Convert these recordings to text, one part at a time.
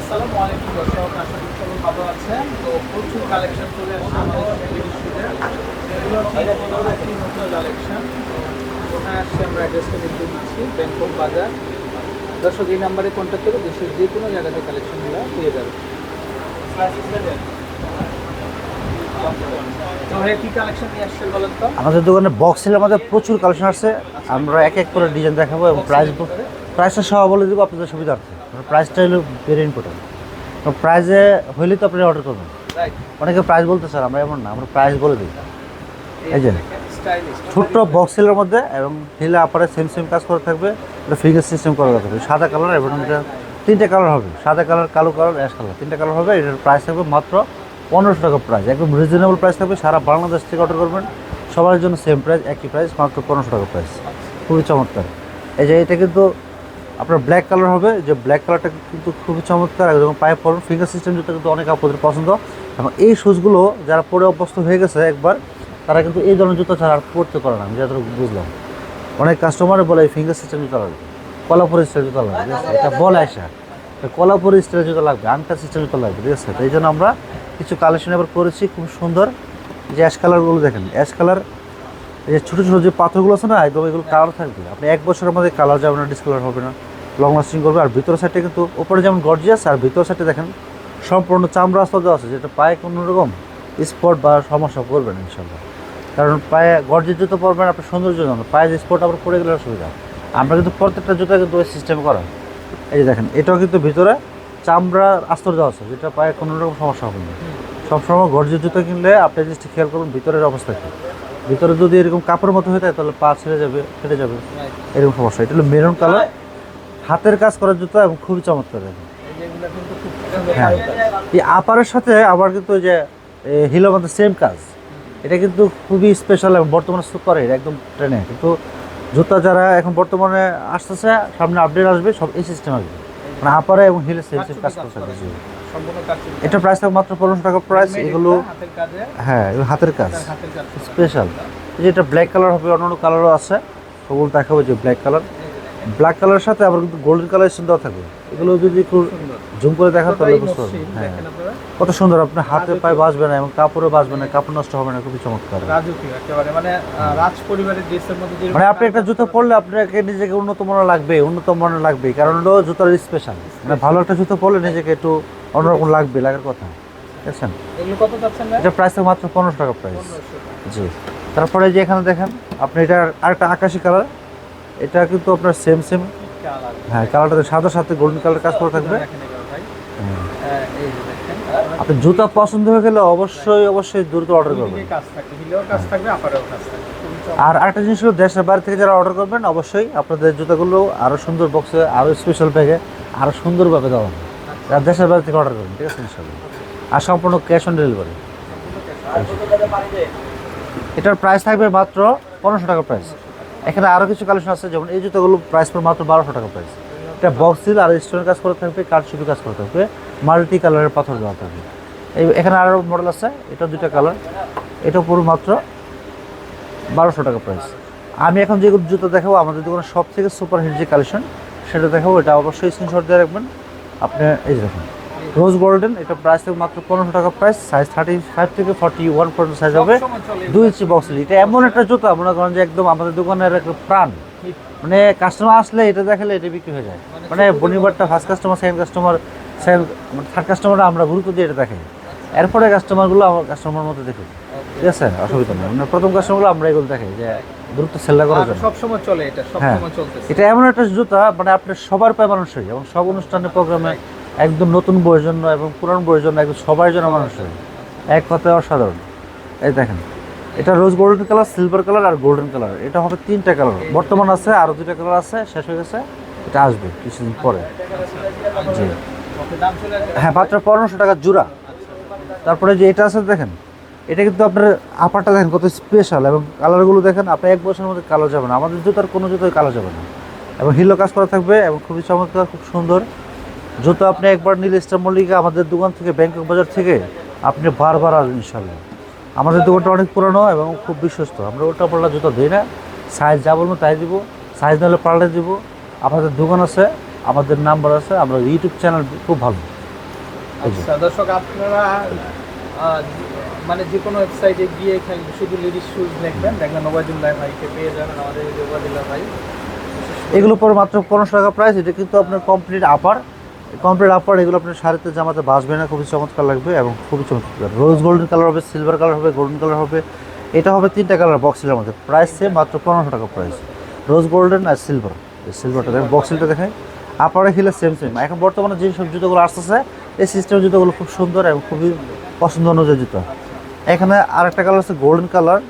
আসসালামু আলাইকুম দর্শক, আশা করি সবাই ভালো আছেন। তো প্রচুর কালেকশন চলে আসছে আমাদের ফ্যামিলি স্টোরে। এগুলো হচ্ছে একটি নতুন কালেকশন। কোথায় আসছে আমরা অ্যাড্রেসটা দেখতে দিচ্ছি, ব্যাংকক বাজার। দর্শক এই নাম্বারে কন্ট্যাক্ট করে দেশের যে কোনো জায়গাতে কালেকশনগুলো পেয়ে যাবে। তো ভাই কি কালেকশন নিয়ে আসছে বলেন তো? আমাদের দোকানে বক্সের আমাদের প্রচুর কালেকশন আছে। আমরা এক এক করে ডিজাইন দেখাবো এবং প্রাইসটা সহ বলে দেবো আপনাদের সুবিধার্থে। প্রাইসটা হলো ভেরি ইম্পর্টেন্ট। তো প্রাইসে হইলে তো আপনি অর্ডার করবেন। অনেকে প্রাইস বলতে স্যার, আমরা এমন না, আমরা প্রাইস বলে দিই। এই যে ছোট্ট বক্সেলের মধ্যে এবং হিলে আপারে সেম কাজ করে থাকবে। এটা ফিঙ্গার সিস্টেম করা থাকবে, সাদা কালার এবং এটা তিনটে কালার হবে, সাদা কালার, কালো কালার, অ্যাশ কালার, তিনটে কালার হবে। এটার প্রাইস থাকবে মাত্র 1500 টাকা প্রাইস, একদম রিজনেবল প্রাইস থাকবে। সারা বাংলাদেশ থেকে অর্ডার করবেন, সবার জন্য সেম প্রাইস, একই প্রাইস, মাত্র 1500 টাকা প্রাইস। খুবই চমৎকার। এই যে এটা কিন্তু আপনার ব্ল্যাক কালার হবে, যে ব্ল্যাক কালারটা কিন্তু খুবই চমৎকার। একদম পায়ে পড়ুন, ফিঙ্গার সিস্টেম জুতো কিন্তু অনেক আপনাদের পছন্দ। এবং এই শুজগুলো যারা পরে অভ্যস্ত হয়ে গেছে একবার, তারা কিন্তু এই ধরনের জুতো ছাড়া আর পড়তে পারে না। আমি যতটুকু বুঝলাম, অনেক কাস্টমারে বলে এই ফিঙ্গার সিস্টেম জুতো লাগবে, কলাপুরি স্টাইল জুতো লাগবে, ঠিক আছে? এটা বলে আসা কলাপুরি স্টাইল জুতো লাগবে, আনকার সিস্টেম জুতো লাগবে, ঠিক আছে? তো এই জন্য আমরা কিছু কালেকশন এবার করেছি খুব সুন্দর। যে অ্যাশ কালারগুলো দেখেন, অ্যাশ কালার, এই যে ছোটো ছোটো যে পাথরগুলো আছে না, একদম এগুলো কালার থাকবে। আপনি এক বছরের মধ্যে কালার যাবে না, ডিসকালার হবে না, লং লাস্টিং করবে। আর ভিতর সাইডে কিন্তু উপরে যেমন গর্জিয়াস, আর ভিতর সাইডে দেখেন সম্পূর্ণ চামড়া আস্তর দেওয়া আছে, যেটা পায়ে কোনো রকম স্পট বা সমস্যা করবে না ইনশাল্লাহ। কারণ পায়ে গর্জিয়াস জুতো পরবেন, আপনার সৌন্দর্য জন্য, পায়ে যে স্পট আবার পড়ে গেলে অসুবিধা। আমরা কিন্তু প্রত্যেকটা জুতো কিন্তু ওই সিস্টেম করা। এই যে দেখেন, এটাও কিন্তু ভিতরে চামড়ার আস্তর দেওয়া আছে, যেটা পায়ে কোনো রকম সমস্যা হবে না। সবসময় গর্জিয়াস জুতো কিনলে আপনি জিনিসটা খেয়াল করুন ভিতরের অবস্থা কী। ভিতরে যদি এরকম কাপড়ের মতো হয়ে থাকে তাহলে পা ছেড়ে যাবে, ফেটে যাবে, এরকম সমস্যা। এটা হলো মেরুন কালার, হাতের কাজ করার জুতো এবং খুবই চমৎকার। হ্যাঁ, এই আপারের সাথে আবার কিন্তু ওই যে হিলের মধ্যে সেম কাজ। এটা কিন্তু খুবই স্পেশাল এবং বর্তমানে করে একদম ট্রেনে। কিন্তু জুতা যারা এখন বর্তমানে আসতেছে, সামনে আপডেট আসবে, সব এই সিস্টেম আসবে, মানে আপারে এবং হিলে সেম কাজ করতে হবে। এটা প্রাইস থাকবে মাত্র 1500 টাকা প্রাইস। এগুলো হ্যাঁ, এগুলো হাতের কাজ স্পেশাল। এই যে এটা ব্ল্যাক কালার হবে, অন্য কালারও আছে, ওগুলো দেখাবো। যে ব্ল্যাক কালারের সাথে আবার কিন্তু গোল্ডেন কালার দেওয়া থাকবে। এগুলো যদি একটু জুম করে দেখা তাহলে বুঝতে পারবেন। হ্যাঁ, কত সুন্দর, আপনার হাতে পায়ে বাজবে না এবং কাপড়ে বাজবে না, কাপড় নষ্ট হবে না, খুবই চমৎকার। মানে আপনি একটা জুতো পরলে আপনাকে নিজেকে উন্নত মানের লাগবে, কারণ হলো জুতোর স্পেশাল। মানে ভালো একটা জুতো পরলে নিজেকে একটু অন্যরকম লাগার কথা, বুঝছেন? এটা প্রাইস মাত্র 1500 টাকা প্রাইস। জি, তারপরে যে এখানে দেখেন আপনি, এটা আরেকটা আকাশি কালার, এটা কিন্তু আপনার সেম হ্যাঁ, কালারটা সাদার সাথে গোল্ডেন কালার কাজ করে থাকবে। আপনি জুতা পছন্দ হয়ে গেলে অবশ্যই দ্রুত অর্ডার করবেন। আর আরেকটা জিনিস হলো, দেশের বাইরে থেকে যারা অর্ডার করবেন অবশ্যই আপনাদের জুতাগুলো আরও সুন্দর বক্সে, আরও স্পেশাল প্যাকে, আরও সুন্দরভাবে দেওয়া হবে। আর দেশের বাইরে থেকে অর্ডার করবেন, ঠিক আছে ইনশাল্লাহ। আর সম্পূর্ণ ক্যাশ অন ডেলিভারি। এটার প্রাইস থাকবে মাত্র 1500 টাকা প্রাইস। এখানে আরও কিছু কালেকশন আছে, যেমন এই জুতোগুলো প্রাইস পড়ে মাত্র 1200 টাকা প্রাইস। এটা বক্স সিল আর স্টোনের কাজ করে থাকবে, কারচুপি কাজ করে থাকবে, মাল্টি কালারের পাথর দেওয়া থাকবে। এখানে আরও মডেল আছে, এটা দুইটা কালার, এটা পুরো মাত্র 1200 টাকা প্রাইস। আমি এখন যে জুতো দেখাবো আমাদের দোকানে সব থেকে সুপার হিট যে কালেকশন, সেটা দেখাবো। এটা অবশ্যই স্ক্রিনশট দিয়ে রাখবেন। আপনি এই যে দেখুন, রোজ গোল্ডেন, এটা প্রাইস থেকে মাত্র 1500 টাকা প্রাইস। সাইজ 35 থেকে 41 পর্যন্ত সাইজ হবে, 2 ইঞ্চি বক্স। এটা এমন একটা জুতা মনে করেন যে একদম আমাদের দোকানের একটা প্রাণ। মানে কাস্টমার আসলে এটা দেখালে এটা বিক্রি হয়ে যায়। মানে বনিবারটা first customer, second customer, third customer আমরা গুরুত্ব দিয়ে এটা দেখাই। এরপরে কাস্টমারগুলো আমার কাস্টমার মতো দেখুন, ঠিক আছে, অসুবিধা নেই। মানে প্রথম কাস্টমারগুলো আমরা এগুলো দেখাই যে দ্রুত সেল করার জন্য। সবসময় চলে এটা, সবসময় চলতেছে। এটা এমন একটা জুতা মানে আপনার সবার পায়ে মানুষই, এবং সব অনুষ্ঠানে প্রোগ্রামে একদম নতুন বইয়ের জন্য এবং পুরানো বইয়ের জন্য একদম সবার জন্য মানুষই, এক কথায় অসাধারণ। এই দেখেন, এটা rose golden colour, silver colour আর গোল্ডেন কালার। এটা হবে 3টা কালার, বর্তমান আছে, আরও 2টা কালার আছে, শেষ হয়ে গেছে, এটা আসবে কিছুদিন পরে। জি হ্যাঁ, মাত্র 1500 টাকা জোড়া। তারপরে যে এটা আছে দেখেন, এটা কিন্তু আপনার আপারটা দেখেন কত স্পেশাল, এবং কালারগুলো দেখেন, আপনার এক বছরের মধ্যে কালার যাবে না, আমাদের জুতার কোনো জুতোয় কালার যাবে না। এবং হিলো কাজ করা থাকবে এবং খুবই চমৎকার, খুব সুন্দর জুতো। আপনি একবার নিলে স্টার মল্লিকা আমাদের দোকান থেকে, ব্যাংকক বাজার থেকে আপনি বারবার আসবেন ইনশাল্লাহ। আমাদের দোকানটা অনেক পুরনো এবং খুব বিশ্বস্ত। আমরা উল্টা পাল্টা জুতো দিই না, সাইজ যা বলবো তাই দিব, সাইজ নাহলে পাল্টে দিব। আমাদের দোকান আছে, আমাদের নাম্বার আছে, আমরা ইউটিউব চ্যানেল খুব ভালো, আচ্ছা দর্শক, আপনারা মানে যে কোনো ওয়েবসাইটে গিয়ে শুধু লেডিস শুজ লিখবেন, দেখবেন ওবায়দুল্লাহ ভাইকে পেয়ে যাবেন, আমাদের এই যে ওবায়দুল্লাহ ভাই। এগুলো পরে মাত্র 1500 টাকা প্রাইস। এটা কিন্তু আপনার কমপ্লিট আপার, এগুলো আপনার শাড়িতে জামাতে বাসবে না, খুবই চমৎকার লাগবে এবং খুবই চমৎকার। রোজ গোল্ডেন কালার হবে, সিলভার কালার হবে, গোল্ডেন কালার হবে। এটা হবে 3টা কালার বক্সের মধ্যে, প্রাইস সেম মাত্র 1500 টাকা প্রাইস। রোজ গোল্ডেন আর সিলভার, সিলভারটা দেখেন, বক্সিলটা দেখেন, আপারে হিলে সেম। এখন বর্তমানে যে সব জুতোগুলো আসতেছে এই সিস্টেমের জুতোগুলো খুব সুন্দর এবং খুবই পছন্দ অনুযায়ী জুতো। এখানে আরেকটা কালার আছে golden colour,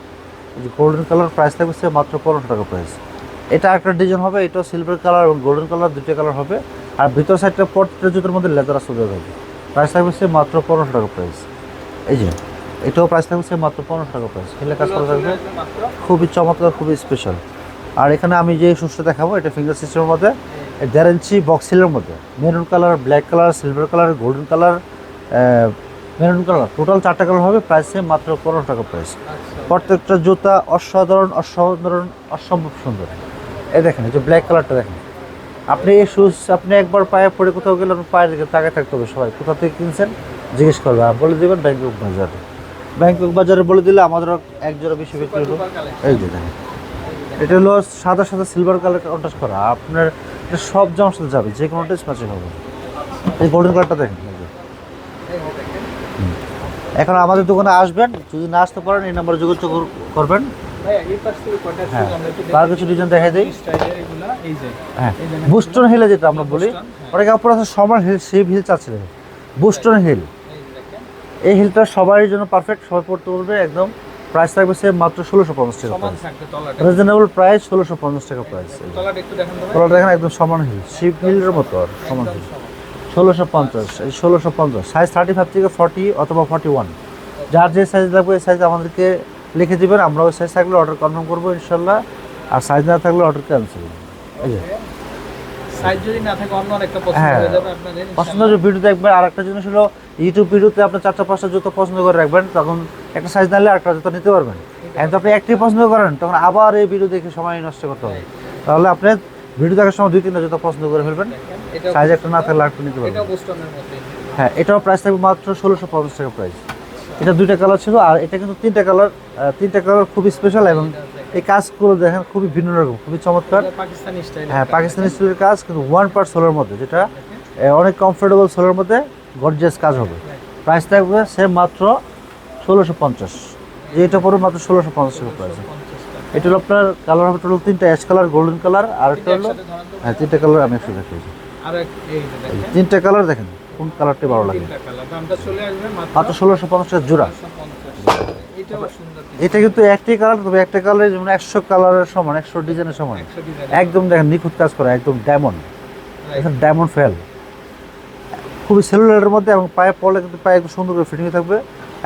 golden colour price থাকবে সে মাত্র 1500 টাকা প্রাইস। এটা একটা ডিজাইন হবে, এটাও সিলভার কালার এবং গোল্ডেন কালার, 2টা কালার হবে। আর ভিতর সাইডটা প্রত্যেকটা জুতোর মধ্যে লেদার আসবে হবে, প্রাইস থাকবে সে মাত্র 1500 টাকা প্রাইস। এই যে এটাও প্রাইস থাকবে সে মাত্র 1500 টাকা প্রাইস। খেলে কাজ করা থাকবে, খুবই চমৎকার, খুবই স্পেশাল। আর এখানে আমি যে শুজটা দেখাবো এটা ফিঙ্গার সিস্টেমের মধ্যে, 1.5 ইঞ্চি বক্সিলের মধ্যে, maroon colour, black colour, silver colour, golden colour, maroon colour, total 4টা কালার হবে, প্রাইস সেম মাত্র 1500 টাকা প্রাইস। প্রত্যেকটা জুতা অসাধারণ, অসম্ভব সুন্দর। এই দেখেন, এই যে ব্ল্যাক কালারটা দেখেন, আপনি এই শুজ আপনি একবার পায়ে পরে কোথাও গেলে পায়ের দিকে তাকায় থাকতে হবে, সবাই কোথা থেকে কিনছেন জিজ্ঞেস করবে, আর বলে দেবেন ব্যাংকক বাজারে। ব্যাংকক বাজারে বলে দিলে আমাদের এক জোড়া বেশি বিক্রি হলো। এই যে দেখেন, এটা হলো সাদা সাদা সিলভার কালার কন্ট্রাস্ট করা, আপনার এটা সব জামার সাথে যাবে, যে কোনো টেস্ট ম্যাচিং হবে। এই গোল্ডেন কালারটা দেখেন। এখন আমাদের দোকানে আসবেন, যদি না আসতে পারেন এই নাম্বারে যোগাযোগ করবেন। হ্যাঁ, তার কিছু ডিজাইন দেখাই দিই। হ্যাঁ, বুস্টন হিলে যেটা আমরা বলি, অনেকে আপনার আছে সবার হিল, সেই হিল চাচ্ছিলেন, বুস্টন হিল। এই হিলটা সবার জন্য পারফেক্ট, সবাই পড়তে পারবে একদম। প্রাইস থাকবে সে মাত্র 1650 টাকা, রিজনেবল প্রাইস 1650 টাকা প্রাইস। তলাটা দেখেন একদম সমান হিল, শিপ হিলের মতো আর সমান হিল। 1650, এই 1650, সাইজ 35 থেকে 40 অথবা 41, যার যে সাইজ লাগবে এই সাইজ আমাদেরকে লিখে দেবেন, আমরা ওই সাইজ থাকলে অর্ডার কনফার্ম করবো ইনশাল্লাহ, আর সাইজ না থাকলে অর্ডার ক্যান্সেল। এই যে সাইজ যদি না থাকে অন্য আরেকটা পছন্দ হয়ে যাবে আপনাদের। পছন্দ যে ভিডিও দেখবেন, আর একটা জিনিস হলো ইউটিউব ভিডিওতে আপনি 4টা-5টা জুতো পছন্দ করে রাখবেন, তখন একটা সাইজ নিলে আরেকটা জুতো নিতে পারবেন। এখন তো আপনি একটাই পছন্দ করেন, তখন আবার এই ভিডিও দেখে সময় নষ্ট করতে হবে। তাহলে আপনি ভিডিও দেখার সময় 2-3টা জুতো পছন্দ করে ফেলবেন, সাইজ একটা না থাকলে আরেকটা নিতে পারবেন। এটা বুস্টনের মধ্যে। হ্যাঁ, এটাও প্রাইস থাকবে মাত্র 1650 টাকা প্রাইস। এটা 2টা কালার ছিল, আর এটা কিন্তু 3টা কালার, 3টা কালার খুবই স্পেশাল এবং এই কাজগুলো দেখেন খুবই ভিন্ন রকম, খুবই চমৎকার। পাকিস্তানি স্টাইল। হ্যাঁ, পাকিস্তানি স্টাইলের কাজ, কিন্তু 1 পার্ট সোলের মধ্যে, যেটা অনেক কমফোর্টেবল সোলের মধ্যে গর্জিয়াস কাজ হবে। প্রাইস থাকবে সেম মাত্র 1650। যে এটা পড়বে মাত্র 1650 টাকা প্রাইস। এটা হলো আপনার কালার হবে টোটাল 3টা, অ্যাশ কালার, গোল্ডেন কালার, আর একটা হলো, হ্যাঁ 3টা কালার আমি একসাথে দেখিয়েছি। আর এই দেখেন 3টা কালার দেখেন কোন কালারটা ভালো লাগে। 3টা কালার, দামটা চলে আসবে মাত্র 1650 টাকা জোড়া। 1650। এটাও সুন্দর। এটা কিন্তু একটি কালার, তবে একটা কালারে যেমন 100 কালারের সমান, 100 ডিজাইনের সমান, 100 ডিজাইন। একদম দেখেন নিখুঁত কাজ করা, একদম ডায়মন্ড, এখন ডায়মন্ড ফেল, খুবই সেলুলারের মধ্যে, এবং পায়ে পড়লে কিন্তু পায়ে একটু সুন্দর করে ফিটিং থাকবে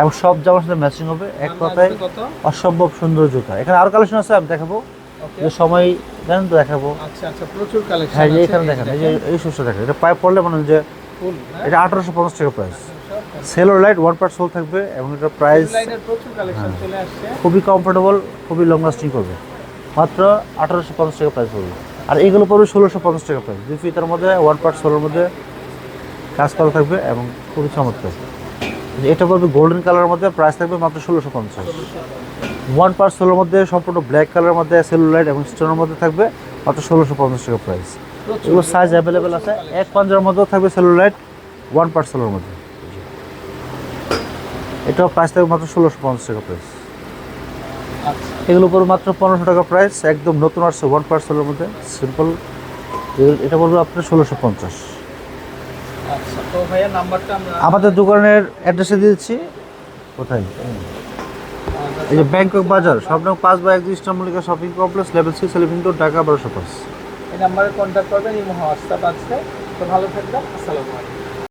এবং সব জামার সাথে ম্যাচিং হবে। এক কথায় অসম্ভব সুন্দর জুতা। এখানে আরো কালেকশন আছে, আমি দেখাবো, যে সময় জানেন তো দেখাবো। আচ্ছা আচ্ছা, প্রচুর কালেকশন। হ্যাঁ, এখানে দেখেন, এই যে এই শুজটা দেখেন, এটা পায়ে পড়লে মানে যে ফুল, এটা 1850 টাকা প্রাইস। সেলোর লাইট 1 পার্ট সোল থাকবে এবং এটা প্রাইস লাইনের প্রচুর কালেকশন চলে আসছে, খুবই কমফোর্টেবল, খুবই লং লাস্টিং করবে, মাত্র 1850 টাকা প্রাইস পড়বে। আর এগুলো পড়বে 1650 টাকা প্রাইস। 2 ফিতার মধ্যে 1 পার্ট সোলের মধ্যে কাজ করা থাকবে এবং খুবই চমৎকার। এটা পড়বে গোল্ডেন কালারের মধ্যে, প্রাইস থাকবে মাত্র 1650। 1 পার্ট সোলের মধ্যে সম্পূর্ণ ব্ল্যাক কালারের মধ্যে সেলুলাইট এবং স্টোনের মধ্যে থাকবে, মাত্র 1650 টাকা প্রাইস। এগুলো সাইজ অ্যাভেলেবেল আছে, এক পাঞ্জার মধ্যেও থাকবে সেলুলাইট 1 পার্ট সোলের মধ্যে। এটাও প্রাইস থাকবে মাত্র 1650 টাকা প্রাইস। এগুলো পড়বে মাত্র 1500 টাকা প্রাইস, একদম নতুন আসছে 1 পার্ট সোলের মধ্যে সিম্পল। এটা পড়বে আপনার 1650। আচ্ছা, তো ভাইয়া নাম্বারটা আমরা আমাদের দোকানের অ্যাড্রেসে দিয়েছি। কোথায়? এই যে ব্যাংকক বাজার, স্বপ্নক 5/1 Eastern Mallika shopping complex, level 6, Elephant road, Dhaka 1205। এই নাম্বারে কন্ট্যাক্ট করবেন, এই হোয়াটসঅ্যাপ আছে। তো ভালো থাকবেন, আসসালামু আলাইকুম।